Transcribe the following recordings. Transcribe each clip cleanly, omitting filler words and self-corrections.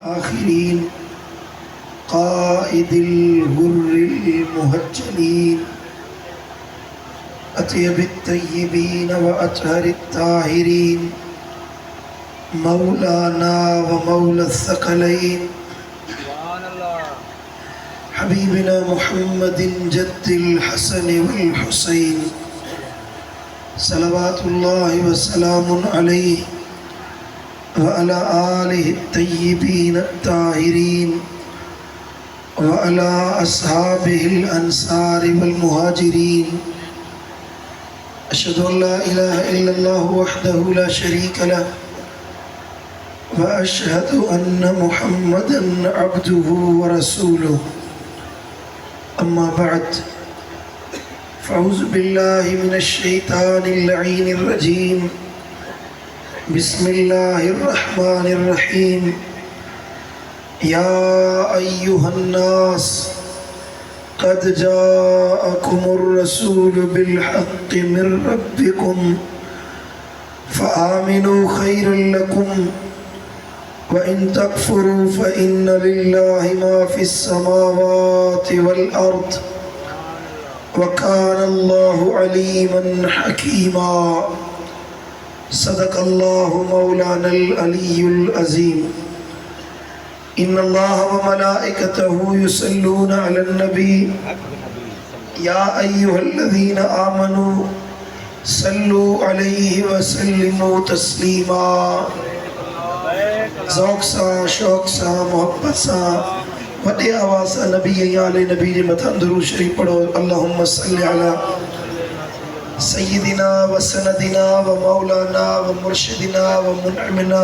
आखिरीन क़ाइदिल गुर्रिल मुहज्जलीन अत्यबित तय्यबीन व अतहरित ताहिरीन मौलाना व मौला सकलैन हबीबिना मुहम्मदिन जद्दिल हसन वल हुसैन सलवातुल्लाहि व सलामुन अलैहि व अला आलिहि तय्यबीन ताहिरीन व अला अस्हाबिहिल अंसारि वल मुहाजिरीन अशहदु अल्ला इलाहा इल्लल्लाहु वहदहु ला शरीक लहु व अशहदु अन्ना मुहम्मदन अब्दुहु व रसूलुहु अम्मा बअद फ़अऊज़ु बिल्लाहि मिनश शैतानिर लईनिर रजीम बिस्मिल्लाहिर रहमानिर रहीम या अय्युहन नास क़द जाअकुमुर रसूलु बिल हक़्क़ि मिर रब्बिकुम फ़आमिनू खैरन लकुम व इन तकफ़ुरू फ़इन्न लिल्लाहि मा फ़िस समावाति वल अर्द व कान अल्लाहु अलीमन हकीमा सदक़ल्लाहु मौलानल अलीयुल अज़ीम इन्नल्लाह व मलाइकतहु युसल्लूना अलन नबी या अय्युहल्लज़ीना आमनू सल्लु अलैहि व सल्लिमू तस्लीमा। ज़ौक़ सा शौक़ सा मोहब्बत सा वॾे आवाज़ सां नबी ऐं आले नबी जे मथां दुरूद शरीफ़ पढ़ो। अल्लाहुम्मा सल्लि अला सय्यिदिना व सनदिना व मौलाना व मुर्शिदिना व मुनअमिना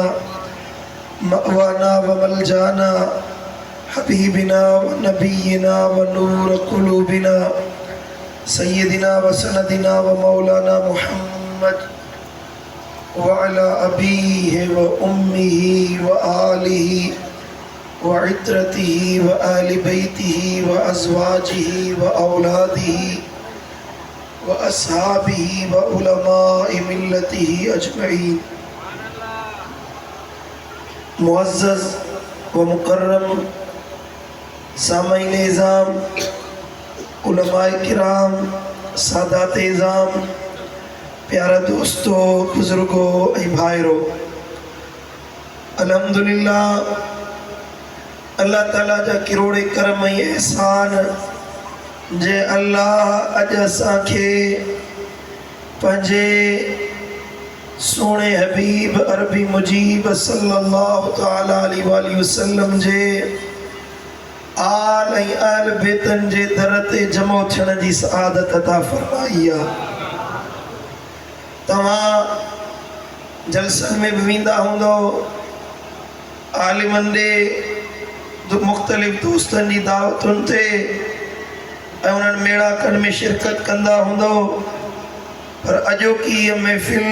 मअवाना व मलजाना हबीबिना व नबीना व नूर क़ुलूबिना सय्यिदिना व सनदिना व मौलाना मुहम्मद व अला अबीहि व उम्मिहि व आलिहि व इत्रतिहि व आलि बैतिहि व अज़वाजिहि व औलादिहि व अस्हाबिहि व उलमाए मिल्लतिहि अजमईन। मुअज़्ज़ज़ व मुकर्रम सामईन इज़ाम, उलमाए किराम, सादात इज़ाम, प्यारा दोस्तों, बुजुर्गों ऐं भाइरों, अल्हम्दुलिल्लाह अल्लाह ताला जा किरोड़े करम ऐं एहसान जे अल्लाह अज असांखे पंहिंजे सोने हबीब अरबी मुजीब सल्लल्लाहु तआला अलैहि वसल्लम जे आल ऐं आल बेतन जे दर ते जमो थियण जी सआदत अता फरमाई आहे। तव्हां जलसन में भी वेंदा हूंदो, आलिमन ॾे मुख़्तलिफ़ दोस्तनि जी दावतुनि ते ऐं उन्हनि मेड़ाकनि में शिरकत कंदा हूंदो, पर अॼोकी इहा महफ़िल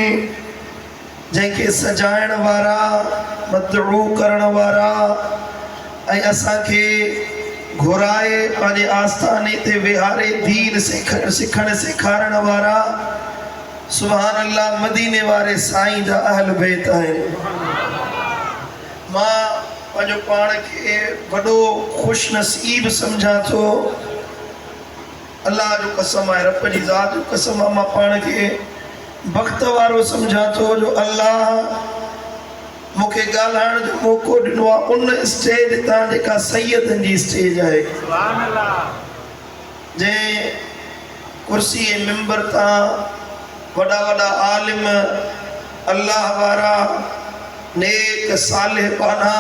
जंहिंखे सजाइण वारा, मदऊ करण वारा ऐं असांखे घुराए पंहिंजे आस्थाने ते विहारे दीन सिखण सेखारण वारा सुभान अल्लाह मदीने वारे साईं जा अहल बैत आहिनि। मां पंहिंजो पाण खे वॾो ख़ुशि नसीब सम्झां थो। अल्लाह जो कसम आहे, रब जी ज़ात जो कसम आहे, मां पाण खे वक़्त वारो सम्झां थो जो अल्लाह मूंखे ॻाल्हाइण जो मौक़ो ॾिनो आहे उन स्टेज तां जेका सैयदनि जी स्टेज आहे, जंहिं कुर्सी ऐं मिंबर तां वॾा वॾा आलिम, अल्लाह वारा, नेक सालिह पाना,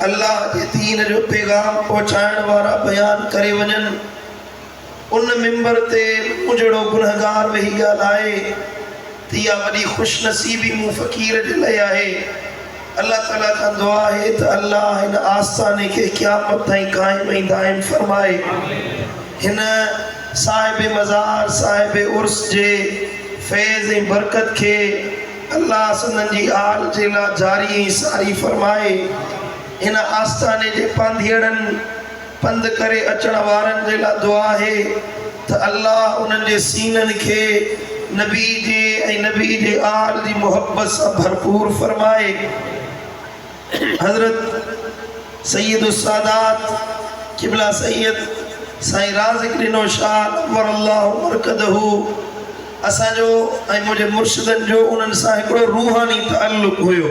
अल्लाह जे दीन जो पैगाम पहुचाइण वारा बयान करे वञनि। उन मिंबर ते मूं जहिड़ो गुनहगार वेही ॻाल्हाए त इहा वॾी ख़ुशनसीबी मूं फ़क़ीर जे लाइ आहे। अल्लाह ताला खां दुआ आहे त अल्लाह हिन आस्थाने खे क़यामत ताईं क़ाइम ऐं दाइम फरमाए। हिन साहिब मज़ार, साहिब उर्स जे फैज़ ऐं बरकत खे अल्लाह संदन जी आल जे लाइ जारी ऐं सारी फरमाए। हिन आस्थाने जे पांधीअड़नि, पंध करे अचण वारनि जे लाइ दुआ आहे त अल्लाह उन्हनि जे सीननि खे नबी जे ऐं नबी जे आल जी मोहब्बत सां भरपूर फरमाए। हज़रत सैयदुस सादात किबला सैयद साईं राज़िक ॾिनो शाह नव्वरल्लाहु मरकदहू असांजो ऐं मुंहिंजे मुर्शिदनि जो उन्हनि सां हिकिड़ो रूहानी ताल्लुक़ हुयो।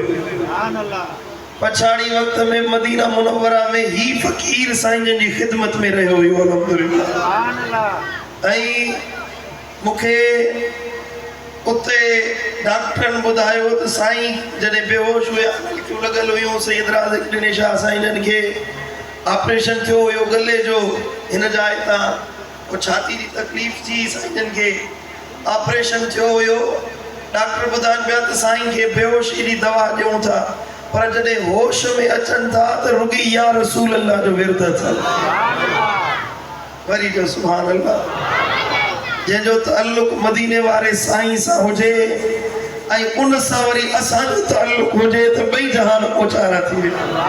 पछाड़ी वक्त में मदीना मुनव्वरा में ही फ़कीर साईं जन जी ख़िदमत में रहियो हुयो अल्हम्दुलिल्लाह। ऐं मूंखे उते डॉक्टरनि ॿुधायो त साईं जॾहिं बेहोश हुया नलकियूं लॻल हुयूं सैयद राज़िक ॾिने शाह साईं जन खे ऑपरेशन थियो हुयो गले जो हिन जा हितां को छाती जी तकलीफ़ थी साईं जन खे ऑपरेशन थियो हुयो। डॉक्टर ॿुधाइनि पिया त साईं खे बेहोशी जी दवा ॾियूं था पर जॾहिं होश में अचनि था त रुॻी या रसूल अल्लाह जो विर्द अथनि। वरी जो सुभान अल्लाह जंहिंजो ताल्लुक़ मदीने वारे साईं सां हुजे ऐं उन सां वरी असांजो ताल्लुक़ हुजे त ॿई जहान ओचारा थी वेंदा।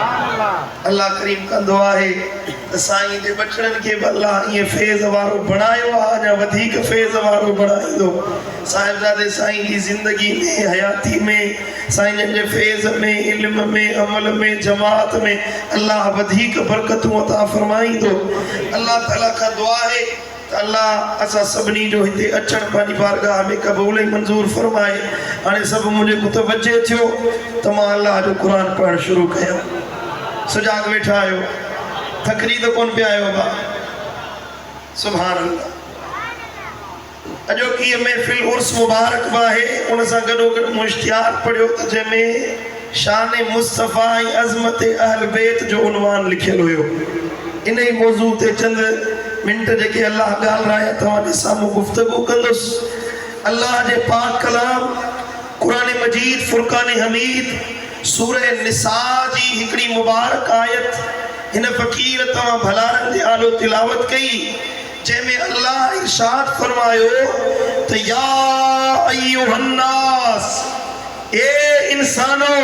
अल्लाह करीम कंदो आहे त साईं जे बचड़नि खे बि अल्लाह ईअं फैज़ वारो बणायो आहे अञा वधीक फैज़ वारो बणाईंदो। साहिबजादे साईं जी ज़िंदगी में हयाती में साईं जन जे फैज़ में इल्म में अमल में जमात में अल्लाह वधीक बरकतूं अता फरमाईंदो। अल्लाह ताला खां दुआ आहे अल्लाह असा सभिनी जो हिते अचण पंहिंजी बारगाह में क़बूल मंजूर फरमाए। हाणे सभु मुंहिंजे मुतवजे थियो त मां अल्लाह जो क़ुरान पढ़णु शुरू कयां। सुजाग वेठा आहियो थकरी त कोन पिया आहियो बा सुभान अल्लाह। अॼोकी महफ़िल उर्स मुबारक बि आहे उन सां गॾोगॾु मूं इश्तिहार पढ़ियो त जंहिंमें शान मुस्तफ़ा ऐं अज़मत अहल बैत जो उनवान लिखियलु हुयो। इन ई मौज़ू ते चंद मिंट जेके अल्लाह ॻाल्हाया तव्हांजे साम्हूं गुफ़्तगू कंदुसि। अल्लाह जे पाक कलाम क़ुरान मजीद फुरक़ान हमीद सूरह निसा जी हिकिड़ी मुबारक आयत हिन फ़कीर तव्हां भलारनि जे आलो तिलावत कई जंहिंमें अल्लाह इरशाद फरमायो त या अय्युहन्नास ए इंसानो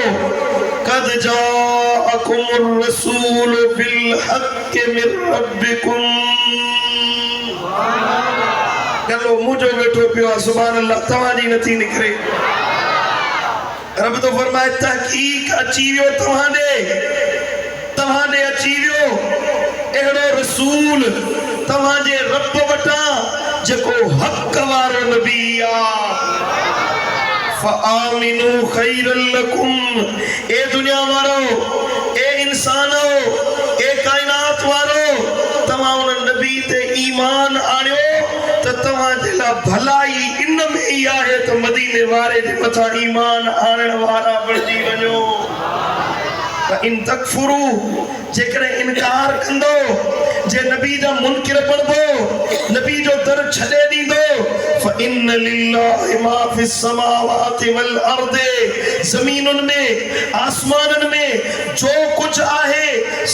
कद जाअकुमुर रसूल बिल हक़्क़ि मिर रब्बिकुम। गलो मुझो वेठो पियो आहे सुभान अल्लाह तव्हांजी नथी निकिरे। रब तो फरमाए तहकीक अची वियो तव्हांजे अची वियो अहिड़ो रसूल तव्हांजे रब वटां जेको हक़ वारो नबी आहे। फ़आमिनू खैरल लकुम ए दुनिया वारो ए इंसानो ए कायनात वारो तव्हां उन नबी ते ईमान आणियो त तव्हांजे लाइ भलाई इन में ई आहे त मदीने वारे जे मथां ईमान आणण वारा बणिजी वञो। इन तकफुरू जेकॾहिं इनकार कंदो जे नबी जा मुनकिर बणबो नबी जो दर छॾे ॾींदो फ़इन्न लिल्लाहि मा फ़िस समावाति वल अर्दि ज़मीनुनि में आसमाननि में जो कुछ आहे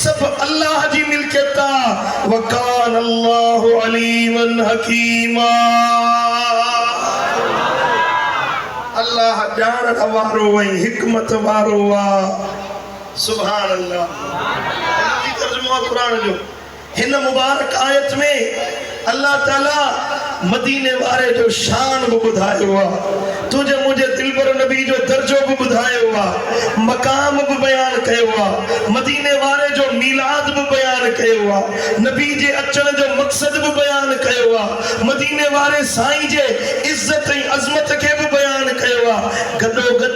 सब अल्लाह जी मिल्कियत आहे। व कान अल्लाहु अलीमन हकीमा अल्लाह ॼाणण वारो ऐं हिकमत वारो आहे। सुभान अल्लाह। तर्जुमा कुरान जो हिन मुबारक आयत में अल्लाह ताला मदीने वारे जो शान भी बुधायो आहे तुझे मुझे दिलबर नबी जो दर्जो भी बुधायो आहे मकाम भी बयान कयो आहे मदीने वारे जो मीलाद भी बयान कयो आहे नबी जे अचण जो मकसद भी बयान कयो आहे मदीने वारे साईं जे इज्जत ऐं अज़मत के भी बयान कयो आहे। गॾो गॾु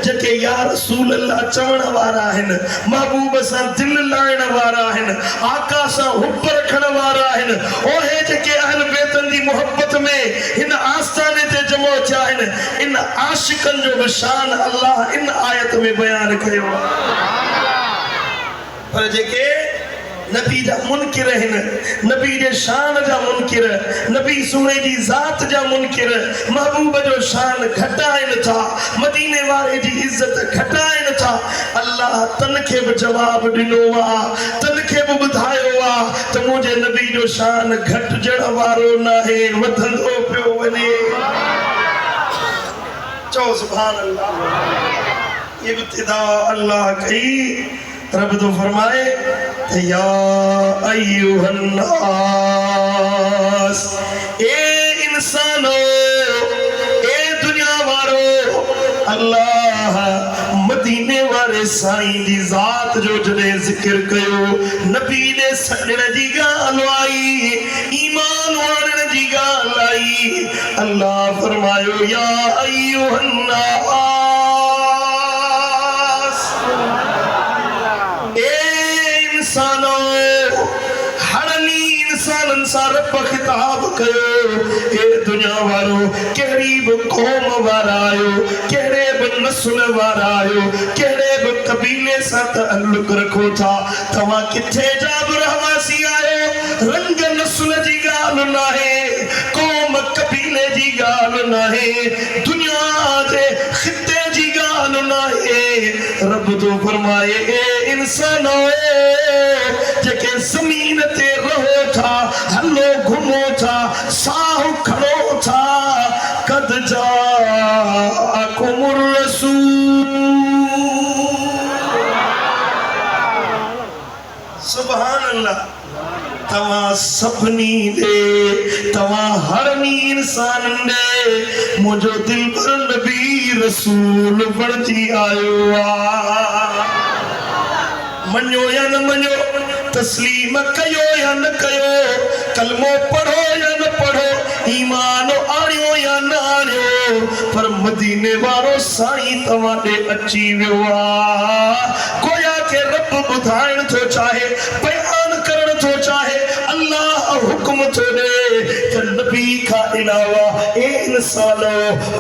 जेके या रसूल अल्लाह चवण वारा आहिनि महबूब सां दिल लाइण वारा आहिनि आका सां हुब रखण वारा आहिनि ओहे जेके अहल बैतन जी मोहब्बत में इन आस्थाने ते जमो थिया आहिनि इन आशिकन जो बि शान अल्लाह इन आयत में बयान कयो पर जेके नबी जा मुनकिर आहिनि नबी जे शान जा मुनकिर नबी सूरे जी ज़ात जा मुनकिर महबूब जो शान घटाइनि था मदीने वारे जी इज्जत घटाइनि था अल्लाह तन खे बि जवाब ॾिनो आहे तन खे बि ॿुधायो आहे त मुंहिंजे नबी जो शान घटिजण वारो न आहे वधंदो पियो वञे। चओ सुभान अल्लाह। इब्तिदा अल्लाह कई रब तो फरमाए या अय्युहन नास ए इंसानो ए दुनिया वारो अल्लाह मदीने वाले साईं दी जात जो जने जिक्र कयो नबी ने सजण दी गाल आई ईमान वारन दी गाल आई अल्लाह फरमायो या अय्युहन्नास ए इंसानो हरनी इंसान सार खिताब कयो ए दुनिया वालो केड़ी ब कौम वारा आयो केड़े ब नस्ल वारा आयो केड़े ब कबीले सा ताल्लुक रखो था तवा किथे जाब रहवासी आयो रंग नस्ल जी गाल ना है कौम कबीले जी गाल ना है दुनिया दे खिते जी गाल ना है रब तो फरमाए ए इंसानो जेके जमीन ते रहो था हलो घुमो था साहु खड़ो था कद जाकुमुर रसूल सुभान अल्लाह तवा सपनी दे तवा हरनी इंसान दे मुझो दिल पर नबी रसूल बढ़ती आयो मनो या न मनो तस्लीम कयो या न कयो कलमो पढ़ो या न पढ़ो ईमान आड़ियो या न आड़ियो पर मदीने वारो साईं तवाडे अची वियो गोया के रब बुधाइण तो चाहे बयान करण तो चाहे अल्लाह हुक्म तो दे कि नबी का इलावा ए इंसानो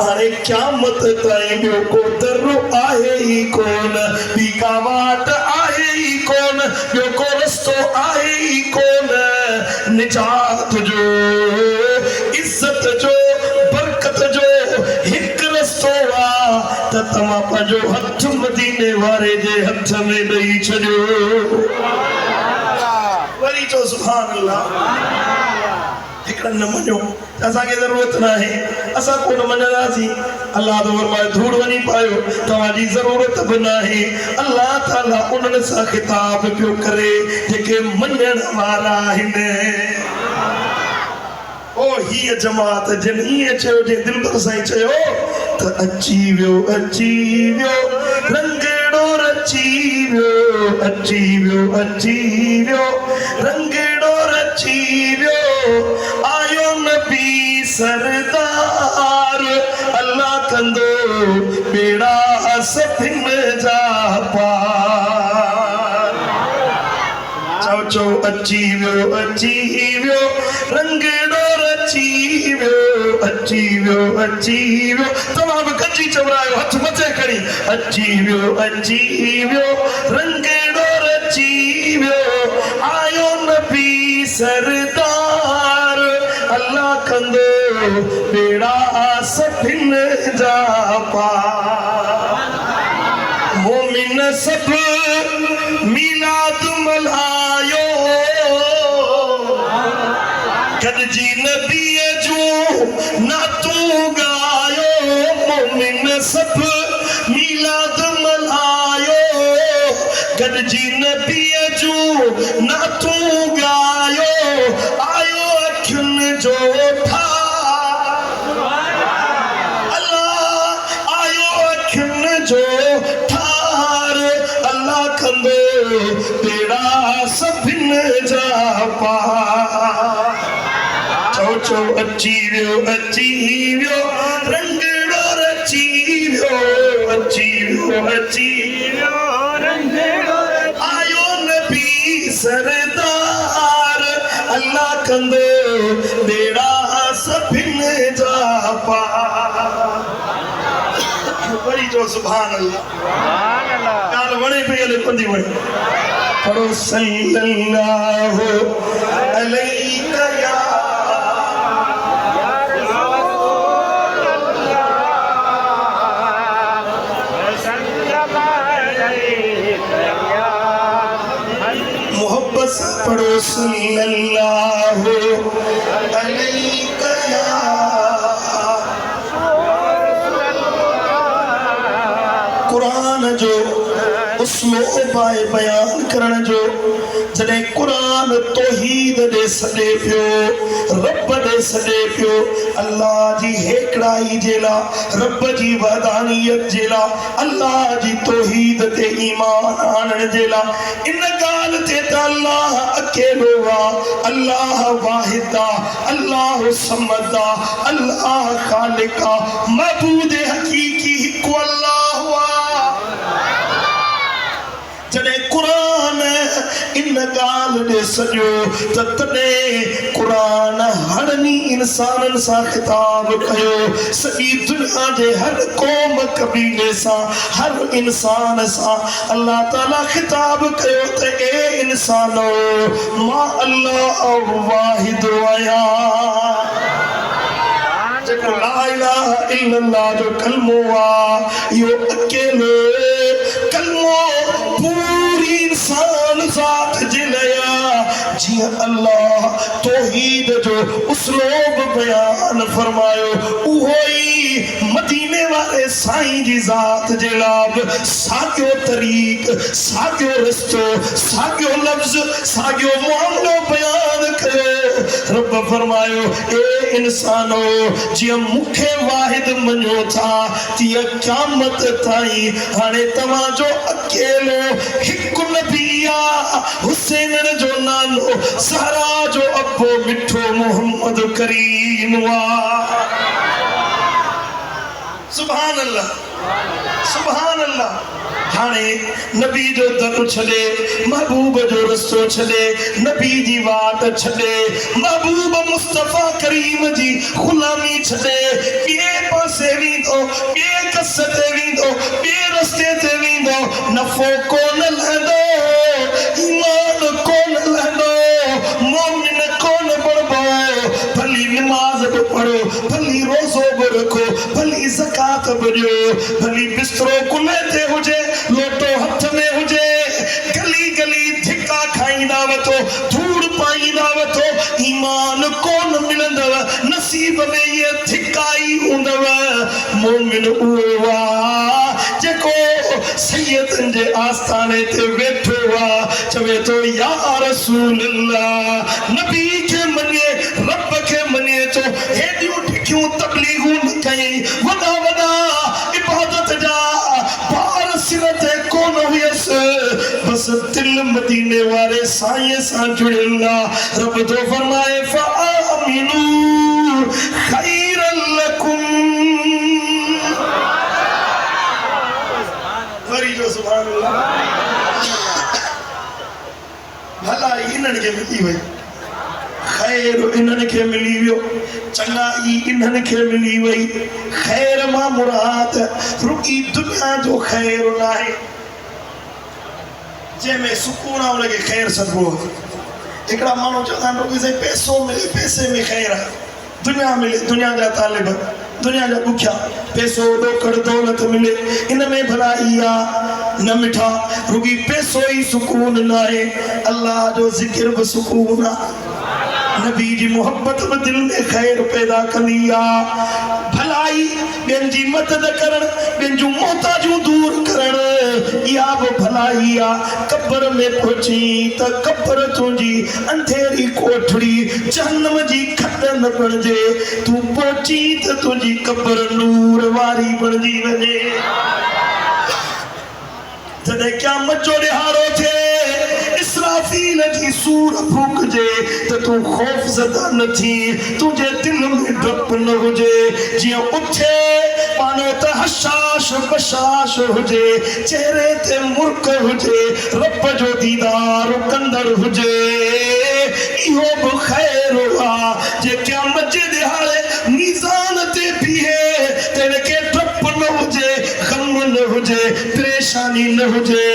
आने क़यामत ताईं बियो को दरो आहे ही कोन बी का वाट आहे ही कोन बियो को रस्तो आहे ही कोन निजात जो इज्जत जो बरकत जो हिक रस्तो आ त तमा पंहिंजो हथ मदीने वारे जे हथ में ॾेई छॾियो वरी चो सुभान अल्लाह हिकड़न न मञो असा के जरूरत ना है असा को न मञंदासीं अल्लाह तो फरमाए धूड़ वनी पायो तवाजी जरूरत भी ना है अल्लाह ताला उन्हनि सां खिताब पियो करे जेके मञण वारा आहिनि ओ ही जमात जन ईअं चयो जे दिल पर साईं चयो त अची वियो रंगड़ो रची वियो रंगड़ो रची वियो आयो नबी सरदार अल्लाह कंदो बेड़ा सभिन जा पार चौ चौ अची वियो रंगड़ो रची वियो तमाम कच्ची चवरायो हथ मथे खड़ी अची वियो रंगड़ो रची वियो आयो नबी सरदार अल्लाह कंदो बेड़ा सभिन जा पार मोमिन सब मिलाद मल्हायो गॾिजी नबीअ जो नातो गायो मोमिन सब मिलाद मल्हायो गॾिजी नबीअ जो नातो गायो आयो अखियुनि जो बेड़ा सभिन जा पार चौ चौ अची वियो रंगड़ो रची वियो रंगड़ो आयो नबी सरदार अल्लाह कंदो बेड़ा सभिन जा पार वरी जो सुभान अल्लाह गाल वणे पे ले पंदी वणे पढ़ो सल्लल्लाहु अलैहि या मोहब्बत से पढ़ो सल्लल्लाहु अलैहि या कुरान जो उसलोब आहे बयान करण जो। जॾहिं कुरान तौहीद ॾे सॾे पियो, रब ॾे सॾे पियो, अल्लाह जी हेकड़ाई जे लाइ, रब जी वहदानियत जे लाइ, अल्लाह जी तौहीद ते ईमान आणण जे लाइ। इन ॻाल्हि ते त अल्लाह अकेलो आहे, अल्लाह वाहिद आहे, अल्लाह समद आहे, अल्लाह खालिक आहे, मबूद हकीकी हिकु अल्लाह आहे। जॾहिं कुरान इन ॻाल्हि ॾे सॼो त तॾहिं कुरान हरनी इंसाननि सां ख़िताब कयो, सॼी दुनिया जे हर क़ौम कबीले सां, हर इंसान सां अल्लाह ताला ख़िताब कयो त ए इंसानो, मां अल्लाह वाहिद आहियां। जेको ला इलाहा इल्लल्लाह जो कलमो आहे, इहो अकेलो कलमो पूरी इंसान ज़ात जे लाइ, जीअं अल्लाह तौहीद जो उसलोब बयान फरमायो, उहो ई मदीने वाले साईं जी ज़ात जे लाइ साॻियो तरीक़, साॻियो रस्तो, साॻियो लफ़्ज़, साॻियो मामलो बयान कयो। रब फरमायो, ए इंसानो, जीअं मूंखे वाहिद मञो था, तीअं क़यामत ताईं हाणे तव्हांजो अकेलो हिकु नबी आहे, हुसैन जो नालो, ज़हरा जो अब्बो मिठो मोहम्मद करीम आहे। सुभान अल्लाह, सुभान अल्लाह। हाणे नबी जो दर छॾे, महबूब जो रस्तो छॾे, नबी जी वाट छॾे, महबूब मुस्तफ़ा करीम जी ग़ुलामी छॾे, ॿिए पासे वेंदो, ॿिए कस ते वेंदो, ॿिए रस्ते ते वेंदो, नफ़ो कोन लहंदो, ईमान कोन लहंदो, मोमिन कोन बणबो। भली नमाज़ बि पढ़ो, भली रोज़ो बि रखो, भली ज़कात बि ॾियो, भली बिस्तरो कुल्हे ते हुजे, लोटो हथ में हुजे, गली गली धिका खाईंदा वठो, धूड़ पाईंदा वठो, ईमान कोन मिलंदव, नसीब में ये धिका ई हूंदव। मोमिन उहो आहे जेको सैयदनि जे आस्थाने ते वेठो आहे, चवे थो या रसूल अल्लाह, नबी खे मञे, रब खे मञे थो, हेॾियूं ढिकियूं तबलीगूं न कई, वॾा वॾा इबादत जा पार सिर ते कोन हुयसि, बसि दिल मदीने वारे साईं सां जुड़ियल आहे। रब थो फरमाए, फ़आमिनू ख़ैरन लकुम। वरी जो सुभान अल्लाह। भला इन्हनि खे मिली वई, खैर इन्हनि खे मिली वियो, चङाई इन्हनि खे मिली वई। खैर मां मुराद रुकी दुनिया जो खैर न आहे, जंहिंमें सुकून आहे उनखे खैर सॾिबो आहे। हिकिड़ा माण्हू चवंदा आहिनि रुकी साईं पैसो मिले, पैसे में खैर आहे, दुनिया मिले, दुनिया जा तालिब, दुनिया जा ॾुखिया, पैसो ॾोकड़ दौलत मिले, इन में भलाई आहे न मिठा, रुगी पैसो ई सुकून न आहे, अल्लाह जो ज़िक्र बि सुकून आहे, नबी जी मोहब्बत बि दिल में खैर पैदा कंदी आहे। भलाई ॿियनि जी मदद करण, ॿियनि जूं मोहताजूं दूर करण, इहा बि भलाई आहे। कब्र में पहुची त कब्र तुंहिंजी अंधेरी कोठड़ी जहन्नम जी खट न बणिजे, तूं पहुची त तुंहिंजी कब्र नूर वारी बणिजी वञे। जॾहिं क़यामत जो ॾिहाड़ो थिए, इसराफील जी सूर फूकजे त तूं खौफ ज़दा न थी, तुंहिंजे दिल में डप न हुजे, जीअं उथे मानो त हशाश बशाश हुजे, चेहरे ते मुर्क हुजे, रब जो दीदार कंदड़ हुजे। इहो बि खैर आहे जे क़यामत जे ॾिहाड़े मीज़ान ते बीहे त हिनखे डप न हुजे, गम न हुजे, परेशानी न हुजे।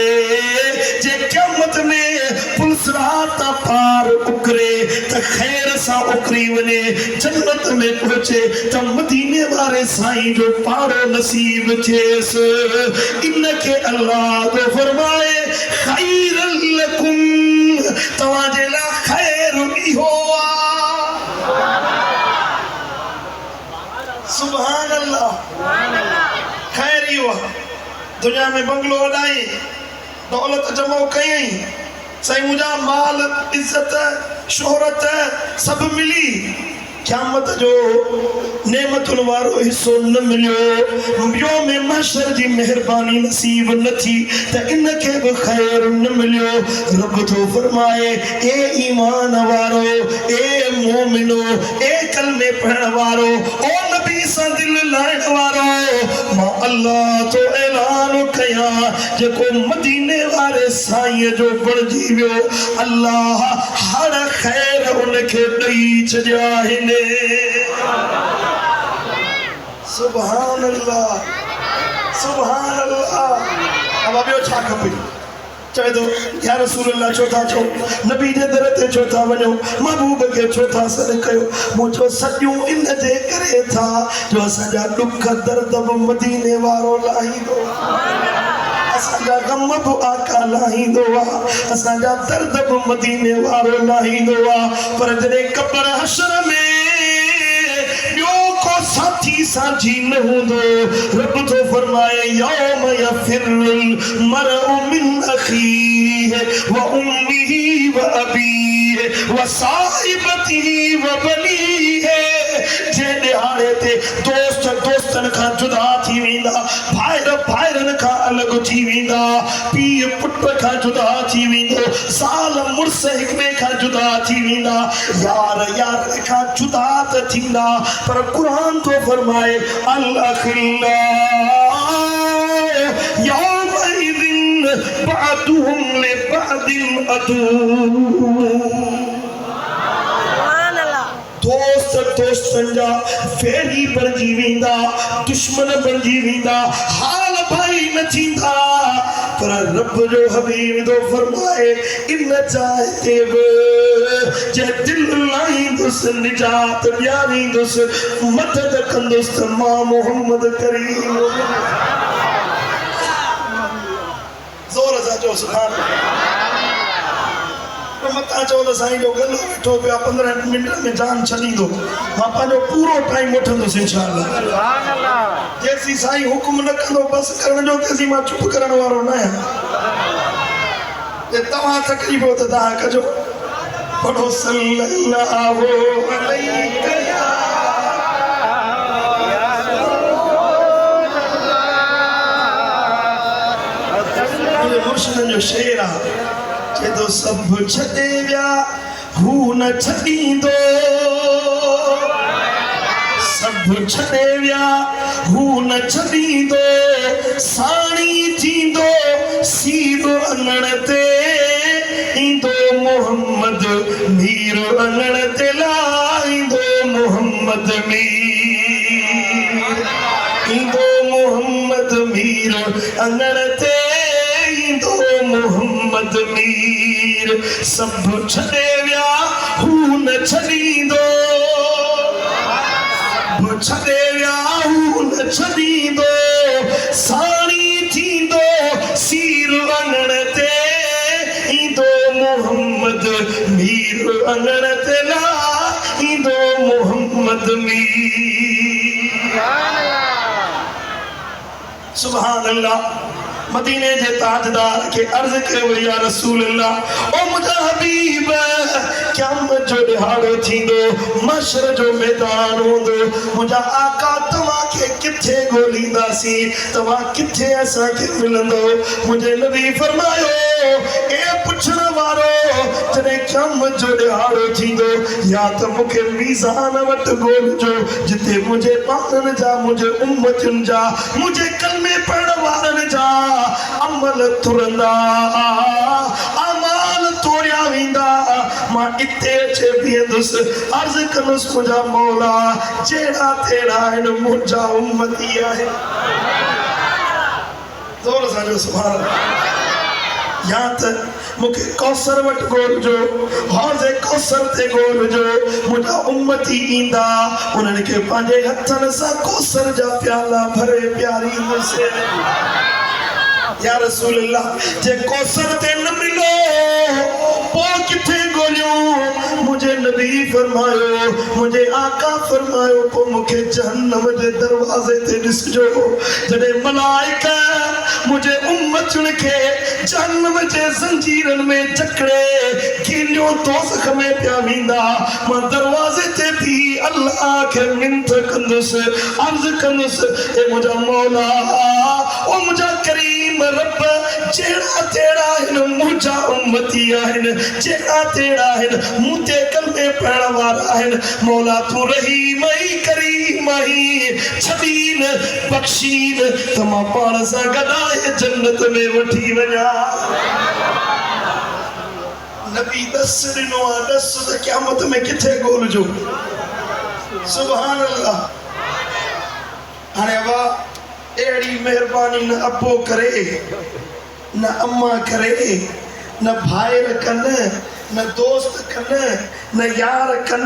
जे क़यामत में पुलसरात पार उकरे त खैर सां उकरी वञे, जन्नत में पहुचे त मदीने वारे साईं जो पारो नसीब थिएसि। इनखे अल्लाह तो फरमाए खैरन लकुम, तव्हांजे लाइ खैर इहो आहे। सुभान अल्लाह, खैर इहो आहे। दुनिया में बंगलो वॾाई, दौलत जमा कई सही मुझा माल इज्जत शोहरत सब मिली क़यामत जो नेमतुन वारो हिस्सो न मिलियो योम महशर जी मेहरबानी नसीब न थी त इनके भी खैर न मिलियो रब तो फरमाए ए ईमान वारो ए मोमिनो ए कलमे पढ़न वारो ओ नबी सा दिल लाइन वारो मां अल्लाह तो ऐलान कया जेको मदीने वारे साईं जो बणजी वियो अल्लाह हर खैर उनके दई छॾिया सुभान अल्लाह सुभान अल्लाह। अब अबियो छा खपे चवे तो या रसूल अल्लाह चौथा चो नबी जे दर ते चौथा वञो महबूब के चौथा सर कयो मुझो सॼो इन जे करे था जो असांजा दुख दर्द मदीने वारो लाहींदो असांजा गम बि आका लाहींदो असांजा दर्द बि मदीने वारो लाहींदो पर जॾहिं कब्र हशर में साथी साझी न हुंदो रब तो फरमाए यौम यफिरुल मरउ मिन अखीहि व उम्मिही व अबीहि व साहिबतिही व बनीहि जे दिहाड़े ते दोस्त दोस्तन खां जुदा थी वेंदा भाइर भाइरन खां अलग थी वेंदा पीउ पुट खां जुदा थी वेंदो साल मुड़स हिक ॿिए खां जुदा थी वेंदा यार यार खां जुदा त थींदा पर कुरान तो फरमाए अल अखिल्ला यौमइदिन बअदुहुम लिबअदिन अदू दोस्त दोस्तन जा फेरी बणजी वेंदा दुश्मन बणजी वेंदा हाल भाई न थींदा पर रब जो हबीब तो फरमाए इन चाहते जे दिल लाईंदुस निजात ॾियारींदुस मदद कंदुस मां मोहम्मद करीम जोर सां चओ सुभान मता चो तो साईं जो गलो वेठो पिया 15 मिनट में जान छॾींदो मां पंहिंजो पूरो टाइम वठंदुसि इंशाअल्लाह सुभान अल्लाह जेसी साईं हुकुम न कंदो बस करण जो तेसी मां चुप करण वारो न आहियां जे तव्हां तकलीफ़ हो त तव्हां कजो पढ़ो सल्लल्लाहु अलैहि मुर्शिदन जो शेर आहे के तो सब छॾे विया हू न छॾींदो सब छॾे विया हू न छॾींदो साणी थींदो सीधो अङण ते ईंदो मोहम्मद मीर अङण ते लाहींदो मोहम्मद मीर ईंदो मोहम्मद मीर अङण ते ईंदो मोहम्मद मीर सब छॾे विया हू न छॾींदो सब छॾे विया हू न छॾींदो साणी थींदो सीर अङण ते ईंदो मोहम्मद मीर अङण ते ईंदो मोहम्मद मीर सुभान अल्लाह मदीने जे ताजदार के अर्ज कयो या रसूल अल्लाह ओ मुझा हबीब क़यामत जो दिहाड़ो थींदो महशर जो मैदान हूंदो मुझा आका तव्हां के किथे ॻोल्हींदासीं तव्हां किथे असां के मिलंदो मुझे नबी फरमायो ए पुछण वारो जॾहिं क़यामत जो दिहाड़ो थींदो या त मूंखे मीज़ान वटि ॻोल्हिजो जिते मुंहिंजे ॿारनि जा मुंहिंजे उम्मतुनि जा मुंहिंजे कलमे पढ़ण वारनि जा अमल तुरंदा अमाल तोड़िया वेंदा मां इते अचे बीहंदुसि अर्ज़ कंदुसि मुंहिंजा मौला जहिड़ा तेड़ा आहिनि मुंहिंजा उम्मती आहे ज़ोर सां जो सुभान अल्लाह या त मूंखे कौसर वटि ॻोल्हिजो हौज़े कौसर ते ॻोल्हिजो मुंहिंजा उम्मती ईंदा उन्हनि खे पंहिंजे हथनि सां कौसर जा प्याला भरे पियारींदुसि या रसूल अल्लाह जे कौसर ते न मिलो पोइ किथे ॻोल्हियूं मुंहिंजे नबी नबी फरमायो मुझे आका फरमायो पो मुखे जहन्नम के दरवाजे ते ॾिसजो जॾहिं मलाइका मुझे उम्मतुन खे जहन्नम जे ज़ंजीरन में जकड़े कीनियो दोज़ख में पिया वेंदा मां दरवाजे ते भी अल्लाह के मिन्नत कंदुसि अर्ज़ कंदुसि ए मुंहिंजा मौला ओ मुंहिंजा करीम रब जेड़ा तेड़ा है मुझा उम्मती है जेड़ा तेड़ा है मुते कलमे पढ़ण वाला है मौला तू रहीम ही करीम ही छदीन बख्शीन तमा पाण सा गदाए जन्नत में वठी वजा नबी दस दिनो दस क़यामत में किथे गोल जो सुभान अल्लाह हाने वाह एड़ी मेहरबानी न अबो करे न अम्मा करे न भाई कन न दोस्त कन न यार कन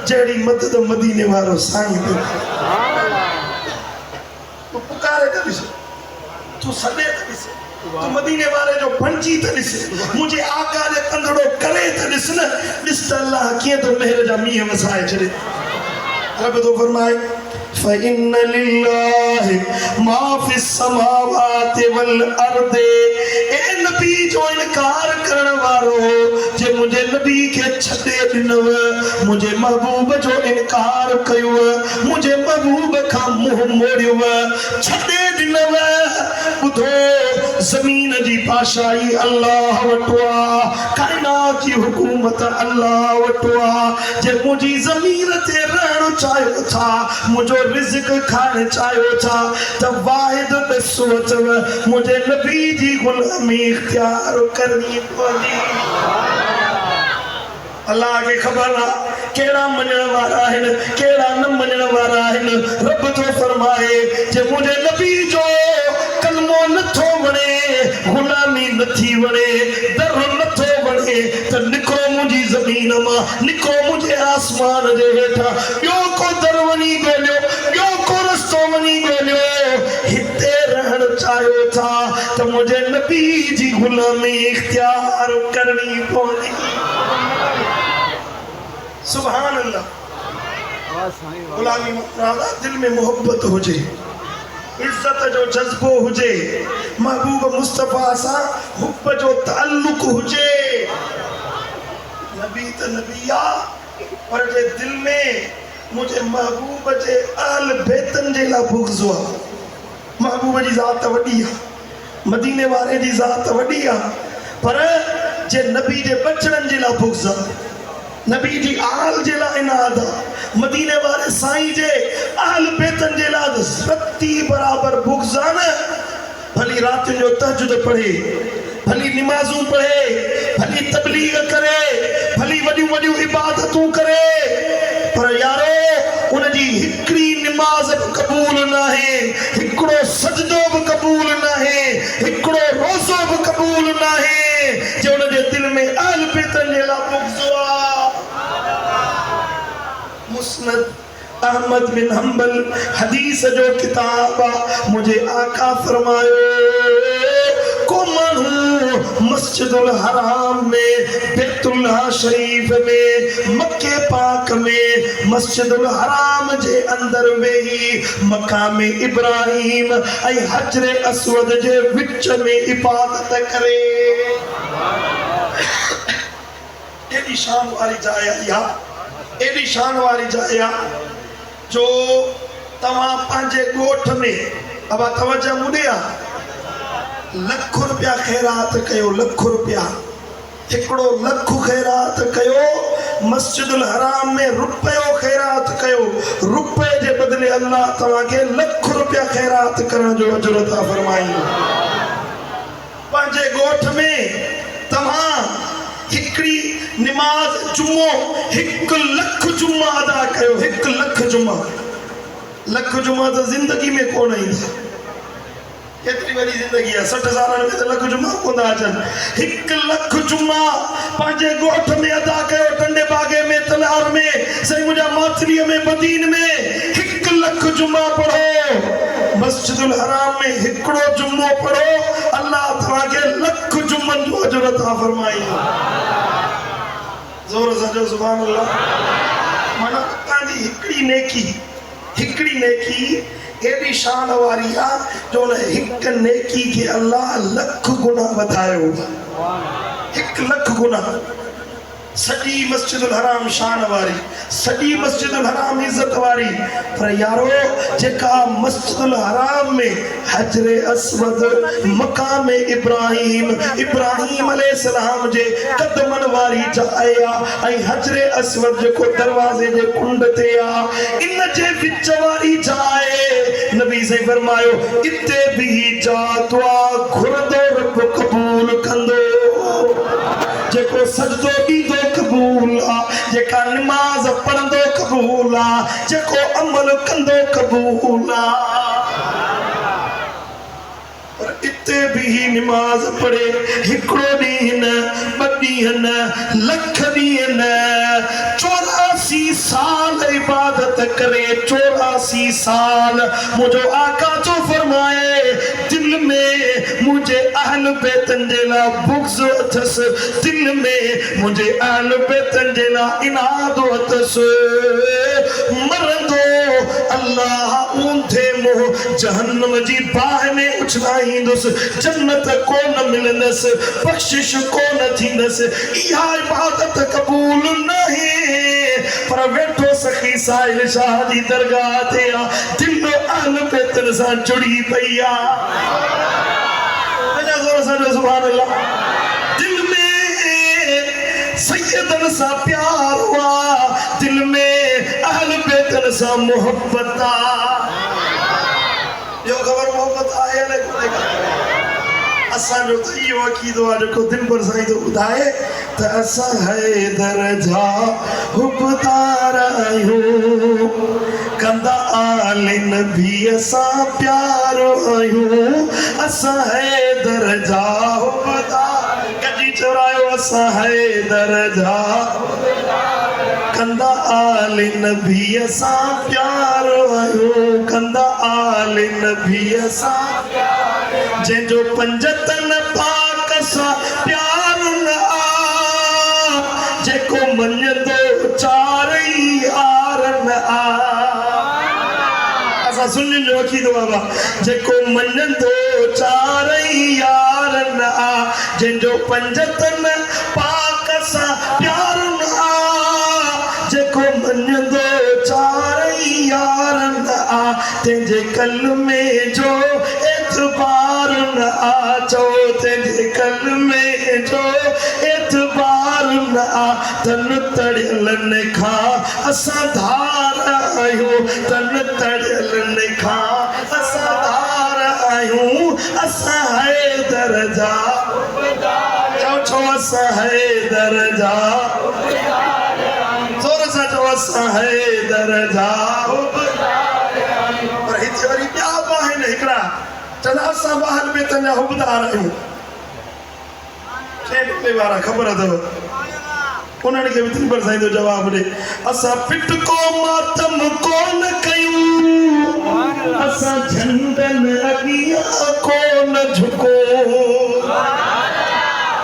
जेड़ी मदद मदीने वारो साईं दे तू पुकारे त ॾिस तू सॾे त ॾिस तू मदीने वारे जो पंजी त ॾिस मुझे आका जे कंदड़ो करे त ॾिस न ॾिस त अल्लाह कीअं तो मेहर जा मींहं वसाए छॾे रब तो फरमाए फ़इन्न लिल्लाहि मा फ़िस समावाति वल अर्दि ए नबी जो इनकार करण वारो जे मुझे नबी के छॾे ॾिनव मुझे महबूब जो इनकार कयो मुझे महबूब खां मुंह मोड़ियो छॾे ॾिनव ॿुधो ज़मीन जी पाशाई अल्लाह वटो आहे काइनात जी हुकूमत अल्लाह वटो आहे जे मुंहिंजी ज़मीन ते रहण चाहियो था मुंहिंजो रिज़्क खाइण चाहियो था त वाहिद ॾिसो अथव मुंहिंजे नबी जी गुलामी इख्तियार करणी पवंदी अल्लाह के खबर आहे केड़ा मञण वारा आहिनि केड़ा न मञण वारा आहिनि रब तो फरमाए जे मुंहिंजे नबी जो कलमो नथो वणे गुलामी नथी वणे दर नथो वणे त निकिरो मुंहिंजी ज़मीन मां निकिरो मुंहिंजे आसमान जे हेठां ॿियो को दर वञी ॻोल्हियो ॿियो को रस्तो वञी ॻोल्हियो हिते रहण चाहियो था त मुंहिंजे नबी जी गुलामी इख्तियार करणी पवंदी सुभान अल्लाह गुलामी मुरादा दिल में मोहब्बत हुजे इज्जत जो जज्बो हुजे महबूब मुस्तफा सा हुब जो ताल्लुक हुजे नबी त नबिया पर जे दिल में मुझे महबूब जे आल बेतन जे ला बुग़्ज़ आहे महबूब जी ज़ात वॾी आहे मदीने वारे जी ज़ात वॾी आहे पर जे नबी जे बचड़न जे ला बुग़्ज़ आहे नबी जी आल जे ला इनाद आहे मदीने वारे साईं जे आल बेतन जे ला रत्ती बराबर बुग़्ज़ आहे न भली रात जो तहज्जुद पढ़े भली नमाज़ूं पढ़े भली तबलीग करे भली वॾियूं वॾियूं इबादतूं करे पर यारो उन जी हिकड़ी नमाज भी कबूल न है हिकड़ो सजदो भी कबूल न है हिकड़ो रोज़ो भी कबूल न है जो उन जे दिल में आल बेतन जे ला बुग़्ज़ मुस्नद अहमद बिन हंबल हदीस जो किताब मुझे आका फरमायो को मानू मस्जिदुल हराम में बैतुल्लाह शरीफ में मक्के पाक में मस्जिदुल हराम जे अंदर वेही मकाम इब्राहिम ऐं हजरे अस्वद जे विच में इबादत करे एडी शान वाली जाइ या एडी शान वाली जाइ जो तव्हां पंहिंजे ॻोठ में अब तवज्जो मुॾिया लख रुपया ख़ैरात कयो लख रुपया हिकिड़ो लख ख़ैरात कयो मस्जिदुल हराम में रुपयो ख़ैरात कयो रुपए जे बदले अल्लाह तव्हांखे लख रुपया ख़ैरात करण जो अजर अता फरमाईंदो पंहिंजे ॻोठ में तव्हां हिकिड़ी नमाज जुमो 1 लख जुमा अदा कयो 1 लख जुमा तो जिंदगी में कोन ईंदा केतरी वरी जिंदगी है 60 साल में तो लख जुमा कोन अचन 1 लख जुमा पंहिंजे ॻोठ में अदा कयो टंडे बागे में तलार में सही मुंहिंजा माथलीअ में बदीन में 1 लख जुमा पढ़ो मस्जिदुल हराम में हिकिड़ो जुमो पढ़ो अल्लाह तव्हांखे लख जुमन जो अजर अता फरमाईंदो जोर से जो सुभान अल्लाह। माना तांजी हिकड़ी नेकी एडी शान वारी आ जो हिक नेकी के अल्लाह लख गुना बतायो। 1 लख गुना। सजी मस्जिदुल हराम शान वारी, सजी मस्जिदुल हराम इज्जत वारी। पर यारो जेका मस्जिदुल हराम में हजरे अस्वद मकाम इब्राहिम अलैहिस्सलाम जे कदमन वारी जाया ऐ हजरे अस्वद जेको दरवाजे जे कुंड ते आ इन जे विच वारी जाए नबी से फरमायो इते भी जा दुआ घुरदो रब कबूल कंदो। जेको सजदो कीदो कबूल आ, जेका नमाज पढ़ंदो कबूल आ, जेको अमल कंदो कबूल आ। और इते भी नमाज पढ़े हिकड़ो ॾींहुं न 2 ॾींहं न लख ॾींहं न 84 साल इबादत करे 84 साल मुझो आका जो फरमाए दिल में मुझे अहल बैतन जे ला बुग़्ज़ अथस, दिल में मुझे अहल बैतन जे ला इनाद अथस। मरंदो अल्लाह ऊंधे मुंह जहन्नम जी बाह में उछलाईंदुस, जन्नत को न मिलंदस, बख्शिश को न थींदस। इहा इबादत कबूल नहीं पर वेठो सखी साहिल शाह जी दरगाह ते आ दिल अहल बैतन सां जुड़ी पई आ। सुभान अल्लाह। दिल में सैयदन सा प्यार हुआ, दिल में अहल बैतन सा मोहब्बत आ। जो खबर मोहब्बत आया न कोई असा जो इहो अक़ीदो आहे जेको दिन भर साईं तो ॿुधाए त असां हैदर जा हुबदार आहियूं, कंदा आले नबी असां प्यार आहियूं। असां हैदर जा हुबदार कजी चोरायो असां हैदर जा कंदा आले नबी असां प्यार आहियूं, कंदा आले नबी असां जंहिंजो पंजतन पाक सां प्यार न आ, जेको मञंदो चारई आर न आ। असां सुन्नियुनि जो अक़ीदो बाबा जेको मञंदो चारई यार न आ, जंहिंजो पंजतन पाक सां प्यार न आ, जेको मञंदो चारई यार न आ, तंहिंजे कल में जो एतबार न आ, चो तेरे कल में जो एतबार न आ। तन तड़ियलन खां असां धार आहियूं, तन तड़ियलन खां असां धार आहियूं। असां हैदर जा चओ छो असां हैदर जा जोर सां चओ असां हैदर जा। पर हिते वरी ॿिया बि आहिनि हिकिड़ा चवंदा असां अहल बैतन जा हुबदार आहियूं। छेले वारा ख़बर अथव उन्हनि खे बि दिन भर साईं जो जवाब ॾे असां पिट को मातम कोन कयूं, असां झंडन अॻियां कोन झुको।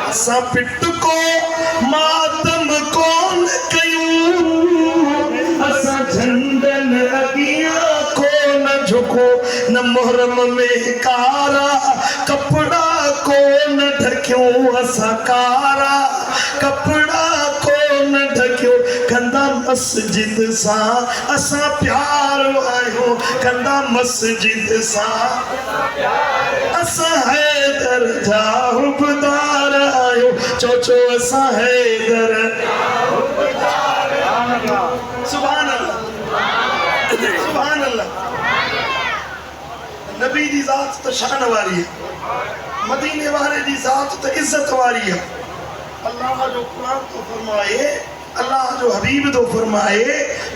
असां पिट को मातम कोन कयूं, असां झंडन अॻियां कोन झुको। न मुहर्रम में कारा कपड़ा कोन ढकियूं, असां कारा कपड़ा कोन ढकियूं। कंदा मस्जिद सां असां प्यार आहियूं, कंदा मस्जिद सां असां हैदर जा हुबदार आहियूं। चो चो असां हैदर सुभान अल्लाह सुभान अल्लाह। नबी जी ज़ात तो शान वारी है, मदीने वाले जी ज़ात तो इज्जत वारी है। अल्लाह जो कुरान तो फरमाए, अल्लाह जो हबीब तो फरमाए,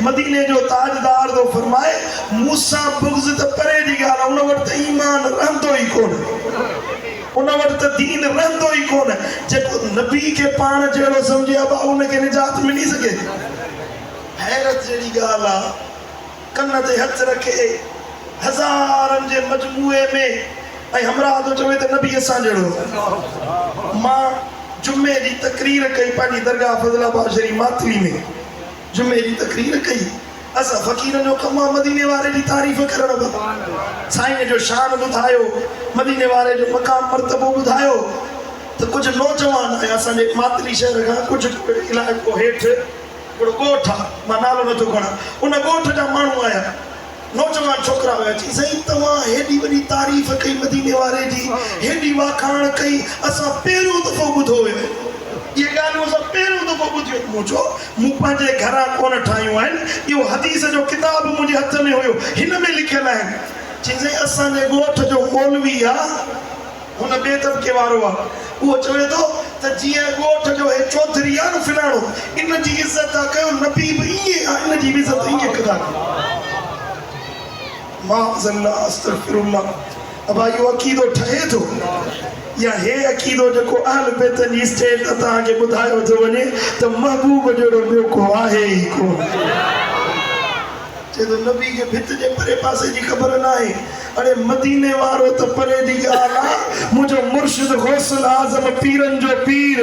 मदीने जो ताजदार तो फरमाए मूसा बुग़्ज़ त परे जी ॻाल्हि, उन वटि त ईमान रहंदो ई कोन, उन वटि त दीन रहंदो ई कोन। जेको नबी खे पाण जहिड़ो सम्झे आहे उनखे निजात मिली सघे। हैरत जहिड़ी ॻाल्हि आहे, कन ते हथ रखे हज़ारनि जे मजमूए में ऐं हमरा तो चवे त नबी असां जहिड़ो। मां जुम्मे जी तकरीर कई पानी दरगाह फजलाबाद शरीफ मातवी में जुम्मे जी तकरीर कई असा फकीर जो कम मदीने वाले की तारीफ करण साईं जो शान बुधायो मदीने वाले जो मकाम मर्तबो बुधायो तो कुछ नौजवान है असांजे मातली शहर का कुछ इलाइको हेठ गोठ मां नालो नथो खणा उन गोठ जा माण्हू आया नौजवान छोकरा हुआ चई साईं तव्हां हेॾी वॾी तारीफ़ कई मदीने वारे जी हेॾी वाखाण कई असां पहिरियों दफ़ो ॿुधो हुयो ये ॻाल्हियूं असां पहिरियों दफ़ो ॿुधियो मूं चयो मूं पंहिंजे घरां कोन ठाहियूं आहिनि इहो हदीस जो किताब मुंहिंजे हथ में हुयो हिन में लिखियल आहिनि चई साईं असांजे ॻोठ जो मौलवी आहे हुन ॿिए तबिके वारो आहे उहो चवे थो त जीअं ॻोठ जो हे चौधरी आहे न फिलाणो इन जी इज़त था कयो नबी बि ईअं आहे इन जी बि इज़त ईअं कंदा माज़अल्लाह अस्तगफिरुल्लाह अब इहो अक़ीदो ठहे थो या हे अक़ीदो जेको अहल बैत जी स्टेज ते तव्हांखे ॿुधायो थो वञे त महबूब जहिड़ो ॿियो को आहे ई कोन चए थो नबी के भित जे परे पासे जी ख़बर न आहे अरे मदीने वारो तो परे दी ॻाल्हि मुझो मुर्शिद गौसल आज़म पीरन जो पीर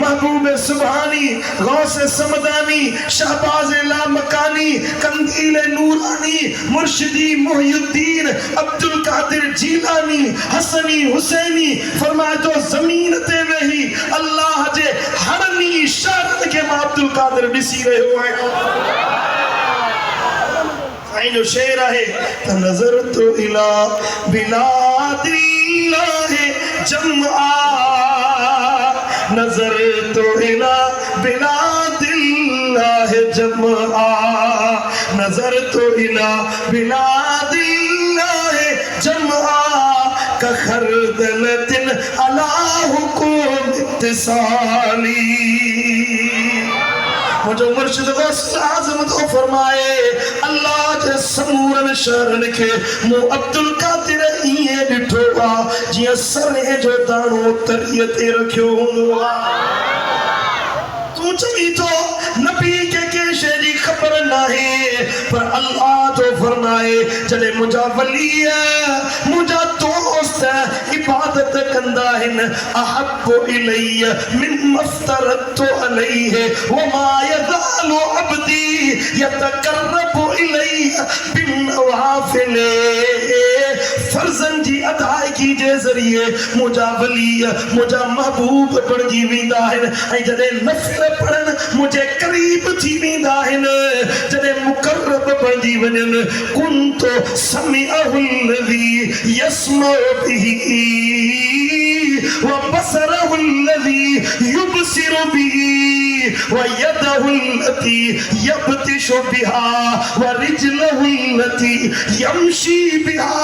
महबूब सुभानी गौस समदानी शहबाज लामकानी कंदील नूरानी मुर्शिदी मुहियुद्दीन अब्दुल कादिर जीलानी हसनी हुसैनी फरमाए तो जमीन ते वेही अल्लाह जे हरनी शर्त के मां अब्दुल कादिर ॾिसी रहियो आहियां साईं जो शेर है त नजर तो इला बिलादिल्लाह जमआ नजर तो इला बिलादिल्लाह जमआ नजर तो इला बिलादिल्लाह जमआ का खरदलतिन अला हुकुम इत्तिसाली मुझो मुर्शिद गौस आज़म तो फरमाए अल्लाह जे समूरन शरण के मु अब्दुल कादिर इए ॾिठो आ जिया सरे जो दाणो तरीअ ते रखियो हूंदो आ तू चवी तो नबी के शे जी खबर नाहे पर अल्लाह तो फरमाए जॾहिं मुंहिंजा वली मुंहिंजा दोस्त इबादत कंदा आहिनि अहब्बु इलैया मिन मफ्तरतु अलैहि व मा यज़ालु अब्दी यतकर्रबु इलैया बिनवाफिल फर्जन जी अदायगी जे ज़रिए मुंहिंजा वली मुंहिंजा महबूब बणजी वेंदा आहिनि ऐं जॾहिं नफ़िल पढ़नि मुंहिंजे क़रीब थी वेंदा आहिनि जॾहिं मुक़र्रब बणजी वञनि कुंतो समिअहुल्लज़ी यस्मउ बिही व बसरहुल्लज़ी युबसिरु बिही व यदहुल्लती यब्तिशु बिहा व रिजलहुल्लती यमशी बिहा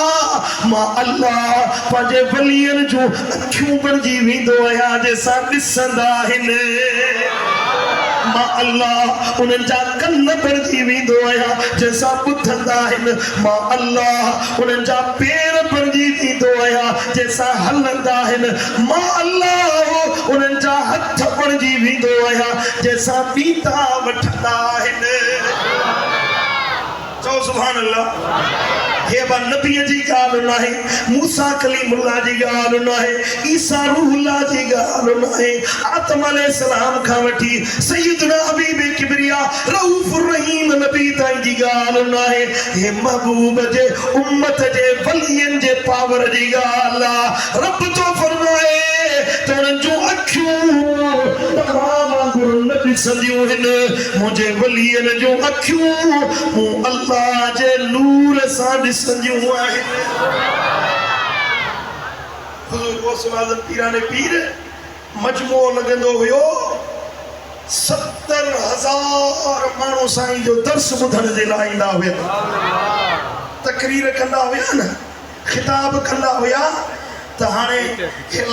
मां अल्लाह पंहिंजे वलियनि जूं अखियूं बणजी वेंदो आहियां जंहिंसां ॾिसंदा आहिनि मां अल्लाह उन्हनि जा कन बणजी वेंदो आहियां जंहिंसां ॿुधंदा आहिनि मां अल्लाह उन्हनि जा पेर बणजी वेंदो आहियां जंहिंसां हलंदा आहिनि मां अल्लाह उन्हनि जा हथ बणजी वेंदो आहियां जंहिंसां पीता वठंदा आहिनि चओ सुभान अल्लाह हे बा नबी जी ॻाल्हि न आहे मूसा कलीमुल्लाह जी ॻाल्हि न आहे ईसा रूहुल्लाह जी ॻाल्हि न आहे आदम अलैहिस्सलाम खां वठी सय्यदना हबीब किबरिया रऊफुर रहीम नबी ताईं जी ॻाल्हि न आहे हे महबूब जे उम्मत जे वलियनि जे पावर जी ॻाल्हि आहे रब तो फरमाए त उन्हनि जूं अखियूं तमामु न ॾिसंदियूं आहिनि मुंहिंजे वलियनि जूं अखियूं मूं अल्लाह जे नूर सां ॾिसंदियूं आहिनि हुज़ूर गौसुल आज़म पीराने पीर मजमो लॻंदो हुयो 70,000 माण्हू साईं जो दर्स ॿुधण जे लाइ ईंदा हुया तकरीर कंदा हुया न खिताब कंदा हुया त हाणे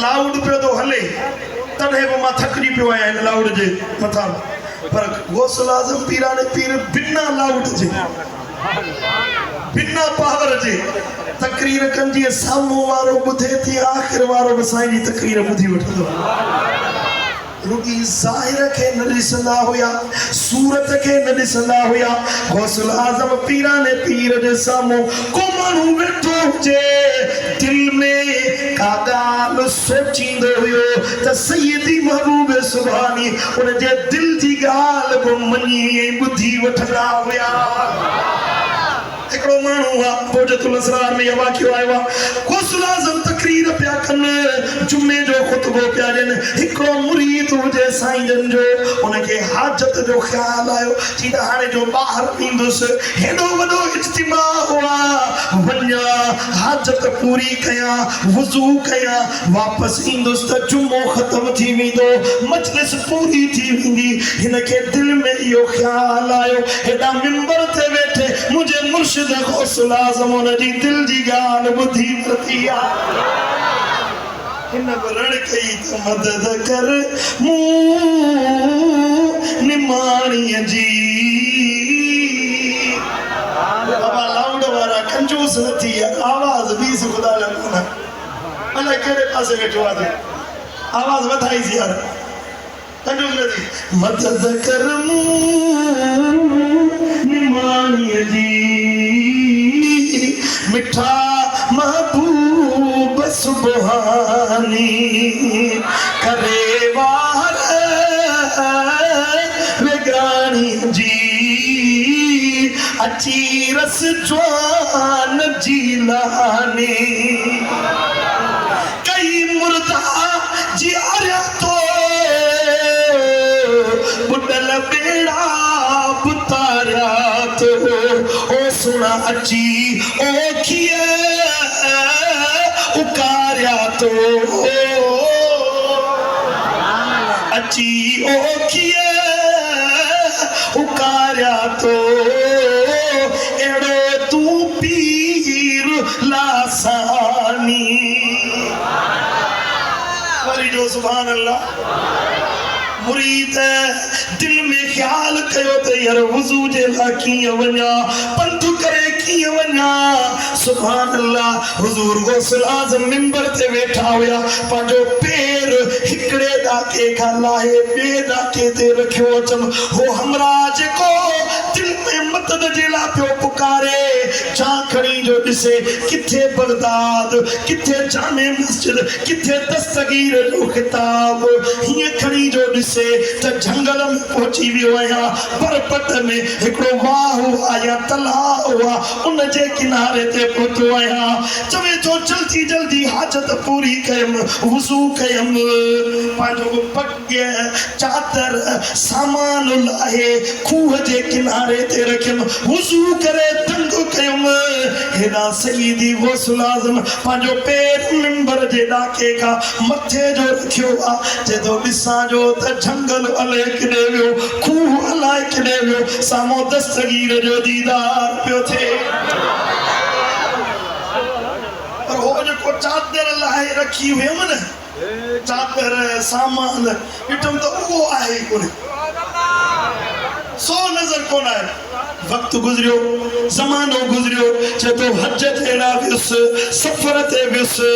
लाउड पियो थो हले तॾहिं बि मां थकिजी पियो आहियां हिन लाउड जे मथां पर गौसुल आज़म पीराने पीर बिना लाउड जे बिना पावर जे तकरीर कंदी साम्हूं वारो ॿुधे थी आख़िर वारो बि साईं जी तकरीर ॿुधी वठंदो रुगी ज़ाहिर के न ॾिसंदा हुया, सूरत के न ॾिसंदा हुया। गौसुल आज़म पीराने पीर जे साम्हूं को माण्हू वेठो हुजे, दिल में का ॻाल्हि सोचींदो हुयो त सैयदी महबूब सुभानी उन जे दिल जी ॻाल्हि बि मञी ऐं ॿुधी वठंदा हुया। एकड़ो माण्हू हुआ बोजतुल असरार में यह वाक़ियो आयो आहे। गौसुल आज़म तकरीर पिया कनि, जुमे जो खुतबो पिया ॾियनि। हिकिड़ो मुरीद हुजे साईं जन जो, उनखे हाजत जो ख़्याल आयो चई त हाणे जो ॿाहिरि ईंदुसि, हेॾो वॾो इज्तिमा हुआ, वञा हाजत पूरी कयां, वुज़ू कयां, वापसि ईंदुसि त जुमो ख़त्म थी वेंदो, मजलिस पूरी थी वेंदी। हिनखे दिल में इहो ख़्याल आयो, हेॾा मिंबर ते वेठे मुंहिंजे मुर्शिद गौसुल आज़म उन जी दिल जी ॻाल्हि ॿुधी वरिती आहे। हिन बि रण कई त मदद कर मूं निमाणीअ जी। बाबा लाउड वारा कंजूस न थी, आवाज़ बि ख़ुदा लाइ कोन, अलाए कहिड़े पासे वेठो आहे, आवाज़ वधाईसि यार, कंजूस न थी। मदद कर मूं निमाणीअ जी, मिठा महबूब सुबहानी, करे वार वेगानी जी, अची रस जवान जीलानी, कई मुर्दा जियारिया तो बुडल बेड़ा बुतारिया तो, ओ सुना अची ओ खिए उकारिया तो, अची ओ खिए उकारिया तो, एड़ो तू पीर लासानी। वरी जो सुभान अल्लाह। मुरीद दिल में ख्याल कयो त यार वुज़ू जे लाइ कीअं वञा, पंध करे कीअं वञा। सुभान अल्लाह। हुज़ूर गौसुल आज़म मिंबर ते वेठा हुया, पंहिंजो पेर हिकिड़े ॾाके खां लाहे ॿिए ॾाके ते रखियो अचनि। हो हमरा जेको दिल में मदद जे लाइ पियो पुकारे, झांखड़ी जो ॾिसे किथे बगदाद, किथे जामे मस्जिद, किथे दस्तगीर जो किताब, हीअं खणी जो ॾिसे त जंगल में पहुची वियो आहियां। परपट में हिकिड़ो वाह हुआ या तलाउ हुआ, उन जे किनारे ते पहुतो आहियां। चवे थो जल्दी जल्दी हाजत पूरी कयमि, वुज़ू कयमि, पंहिंजो पग चादर सामान लाहे खूह जे किनारे ते रखियमि, वुज़ू करे तंग कयमि। हेॾा सईदी गौसुल आज़म पंहिंजो पेर मिंबर जे ॾाके खां मथे जो रखियो आहे। चए थो ॾिसां जो त जंगल अलाए किॾे वियो, खूह अलाए किॾे वियो, साम्हूं दस्तगीर जो दीदार पियो थिए। पर हो जेको चादर लाहे रखी हुयमि न, चादर सामान ॾिठमि त उहो आहे कोन, सो नज़र कोन आयो। वक्त गुज़रियो, ज़मानो गुज़रियो, चए थो हज ते वियुसि, सफ़र ते वियुसि,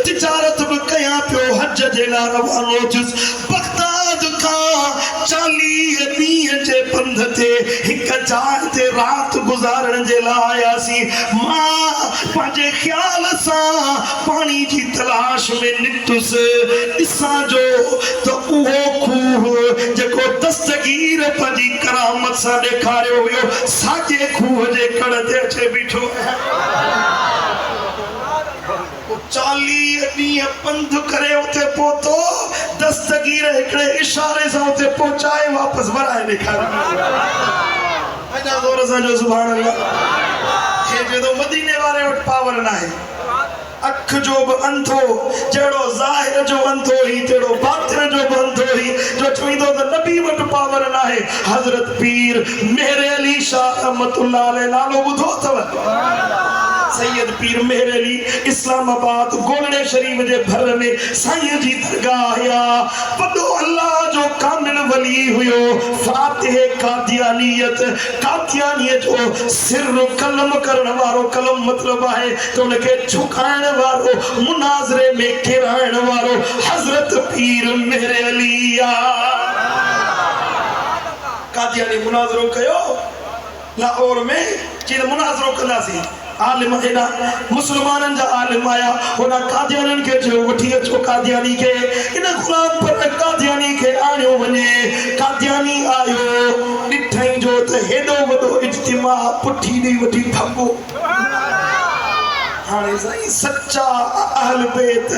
तिजारत बि कयां पियो, हज जे लाइ रवानो थियुसि। बगदाद खां 40 ॾींहं जे पंध ते हिक जाइ ते राति गुज़ारण जे लाइ आयासीं। मां पंहिंजे ख़्याल सां पाणी जी तलाश में निकतुसि, ॾिसां जो त उहो खूह जेको दस्तगीर पंहिंजी करामत सां ॾेखारियो हुयो, साॻे खूह जे कड़ ते अचे बीठो। 40 ॾींहं पंध करे उते पहुतो, दस्तगीर हिकिड़े इशारे सां उते पहुचाए वापसि वराए ॾेखारियो। अञा ज़ोर सां जो सुभान अल्लाह। हे जो मदीने वारे वटि पावर न आहे, अख जो बि अंधो जहिड़ो ज़ाहिर जो अंधो ही तेड़ो बातिन जो बि अंधो ही, जो चवंदो त नबी वटि पावर न आहे। हज़रत पीर मेहर अली शाह रहमतुल्लाह अलैह नालो ॿुधो अथव? सैयद पीर मेहर अली इस्लामाबाद गोलड़े शरीफ जे भर में साईं जी दरगाह या वॾो अल्लाह जो कामिल वली हुयो फातिह कादियानियत जो सिर कलम करण वारो कलम मतलब है तो उनके झुकाइण वारो मुनाज़रे में किराइण वारो हजरत पीर मेहर अली कादियानी मुनाज़रो कयो लाहौर में चीन मुनाज़रो कंदासीं आलिम एडा मुसलमानन जा आलिम आया होना कादियानन के जो वठी अचो कादियानी के इन गुलाम पर कादियानी के आयो वने कादियानी आयो ॾिठई जो त हेडो वडो इज्तिमा पुठी दी वठी भगो हाने साईं सच्चा अहल बैत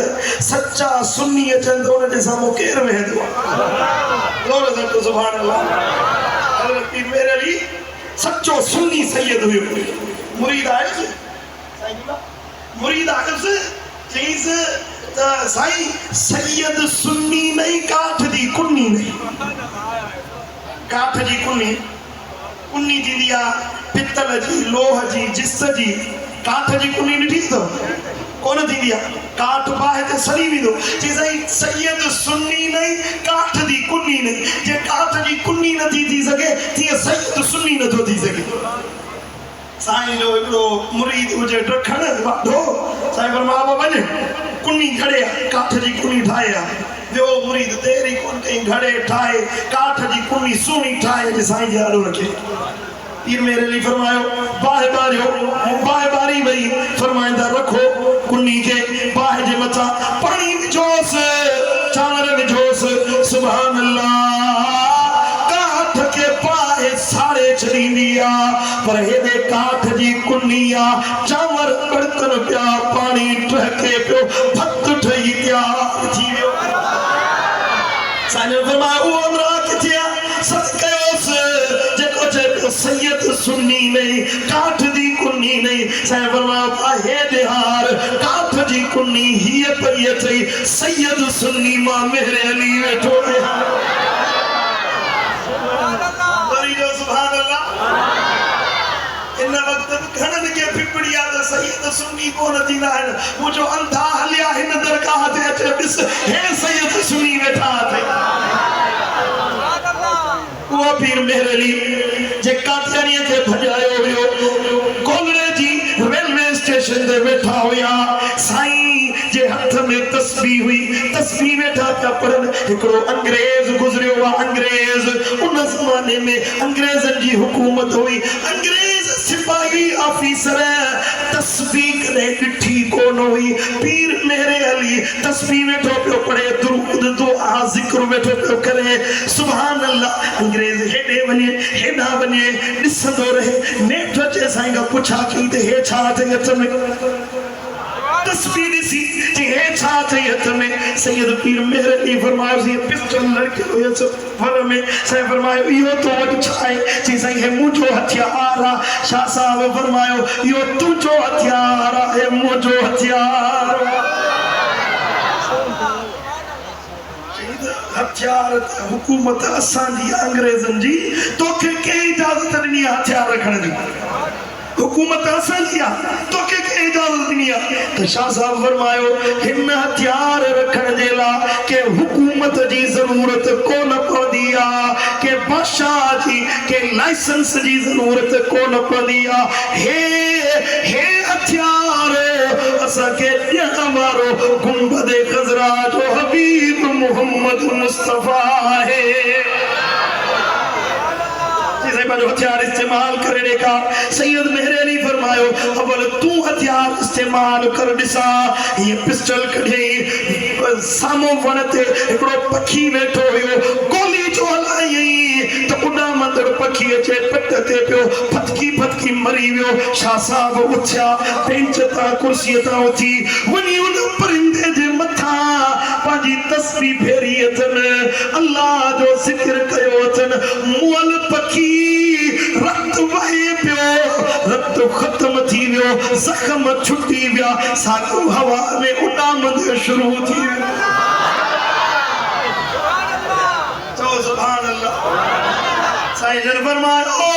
सच्चा सुन्नी अचन तो उन सामो केर वेंदो जोर से तो सुभान अल्लाह हज़रत पीर मेहर अली सच्चो सुन्नी सैयद हुयो मुरीद आयस चईस साईं सैयद सुन्नी नहीं काठ दी कुन्नी नहीं काठ जी कुन्नी कुन्नी थींदी आहे पित्तल जी लोह जी जिस जी काठ जी कुन्नी ॾिठी अथव कोन थींदी आहे काठ बाहि ते सड़ी वेंदो चई साईं सैयद सुन्नी नहीं काठ दी कुन्नी नहीं जे काठ जी कुन्नी नथी थी सघे तीअं सैयद सुन्नी नथो थी सघे साईं जो हिकिड़ो मुरीद हुजे ॾखण वाढो साईं फरमायो वञ कुन्नी घड़े काठ जी कुन्नी ठाहे ॿियो मुरीद देरी कोन कई घड़े ठाहे काठ जी कुन्नी सुहिणी ठाहे साईं जे आॾो रखे पीर मेहर अली फरमायो बाहि बारी वई फरमाईंदा रखो कुन्नी के बाहि जे मथां पाणी विझोस चांवर विझोस सुभान अल्लाह काठ के पाए साड़े छॾींदी पर हेदे काठ जी कुन्नी चांवर बर्तन पिया पाणी टहके पियो भत ठही तैयार थी वियो साईं फरमायो उहो अमरा किथे सत कयोसि जेको चए सैयद सुन्नी नहीं काठ दी कुन्नी नहीं साईं फरमायो हेदे हार काठ जी कुन्नी हीअ पई अथई सैयद सुन्नी मां मेहर अली वेठो सुभान अल्लाह इन वक्त घणनि के फिपड़िया त सैयद सुन्नी कोन थींदा आहिनि मुंहिंजो अंधा हलिया हिन दरगाह ते अचे ॾिस हे सैयद सुन्नी वेठा अथई उहो पीर मेहर अली जे कादियानीअ खे भॼायो हुयो गोलड़े जी रेलवे स्टेशन ते वेठा हुया साईं जे हथ में तस्बीह हुई तस्बीह वेठा पिया पढ़नि हिकिड़ो अंग्रेज गुज़रियो आहे अंग्रेज उन ज़माने में अंग्रेज़नि जी हुकूमत हुई अंग्रेज सिपाही ऑफिसर तस्बीह कॾहिं ॾिठी कोन हुई पीर मेहर अली तस्बीह वेठो पियो पढ़े दुरूद दुआ ज़िक्र वेठो पियो करे सुभान अल्लाह अंग्रेज हेॾे वञे हेॾा वञे ॾिसंदो रहे नेठ अचे साईं खां पुछा कई त हे छा अथई हथ में तस्बीह ॾिसी जे हे छा अथई हथ में सैयद पीर मेहर अली फरमायो ये पिस्टल लड़के हुयसि भर में साईं फरमायो इहो तो वटि छा आहे चई साईं हे मुंहिंजो हथियार आहे शाह साहब फरमायो इहो तुंहिंजो हथियार आहे मुंहिंजो हथियार हथियार हुकूमत असांजी अंग्रेज़नि जी तोखे कंहिं इजाज़त ॾिनी आहे हथियार रखण जी हुकूमत असांजी आहे तोखे कंहिं इजाज़त ॾिनी आहे त शाह साहब फरमायो हिन हथियार रखण जे लाइ के हुकूमत जी ज़रूरत कोन पवंदी आहे के बादशाह जी के लाइसेंस जी ज़रूरत कोन पवंदी आहे हे हथियार असांखे ॾियण वारो गुंबद ख़ज़रा जो हबीब मोहम्मद मुस्तफ़ा आहे जो हथियार इस्तेमाल करे देखा सैयद मेहर अली फरमायो अवल तू हथियार इस्तेमाल कर दिसा ये पिस्टल कढे सामो वणते एकड़ो पखी वेठो हुयो गोली जो हलाई तो उड़ा मंदर पखी अचे पट ते पियो फटकी मरी वियो शाह साहब उछा बेंच ता कुर्सी ता उथी वनी उन परिंदे जे मथा पाजी तस्बीह फेरी अथन अल्लाह जो जिक्र कयो अथन मुअल पखी रक्त वहे पियो रक्त खत्म थी वियो जख्म छुटी विया साॻियो हवा में उॾामंद शुरू थी वियो सुभान अल्लाह साईं जन फरमायो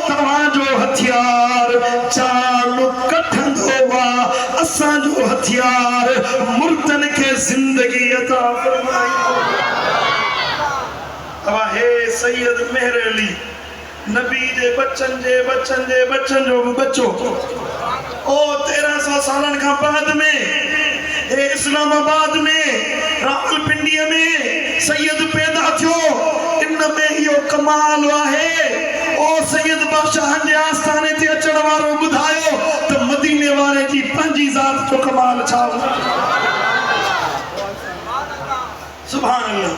तव्हांजो हथियार चार कठंदो वा असां जो हथियार मुर्दन के जिंदगी अता फरमाई। अब हे सैयद मेहर अली नबी जे बच्चन जो बच्चो ओ 1300 सालन का बाद में इस्लामाबाद में रावलपिंडी में सैयद पैदा थियो। इन में यो कमाल आहे ओ सैयद बादशाह जे आस्थाने ते अचण वारो बुधायो तो मदीने वाले जी पंजी जात जो कमाल छा। सुभान अल्लाह।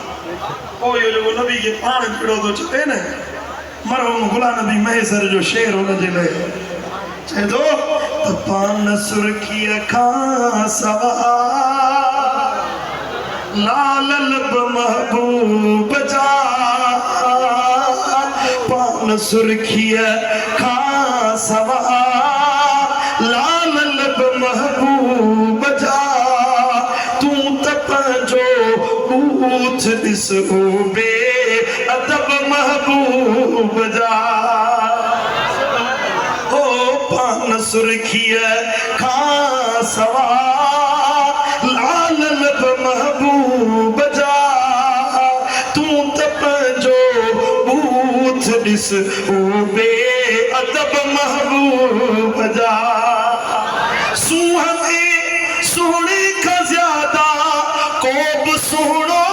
ओ यो जो नबी के पान खड़ो तो चते न मरहूम गुलाम नबी महसर जो शेर होने जे ले चे दो तो पान सुर्खी खां सवा लाल लब महबूब जा पान सुर्खी खां सवा लाल लब महबूब जा तू तप जो बूथ दिस बे अदब महबूब जा ओ पान सुर्खिया खां सवा लाल लब महबूब जा तू तप जो बूथ दिस बे अदब महबूब जा सूह में सोने का ज्यादा कोब सोनो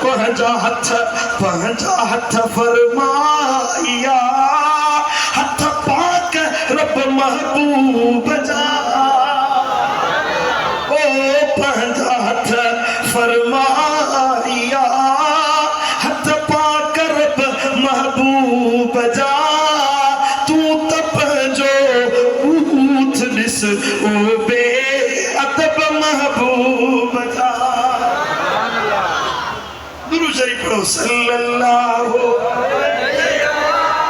पंहिंजा हथ फरमाया हथ पाक रब महबूब जा ओ पंहिंजा हथ फरमाया हथ पाक रब महबूब जा तू तप जो बूथ ॾिस ओ बे अदब महबूब जा। दुरूद शरीफ पढ़ो सल्लल्लाहु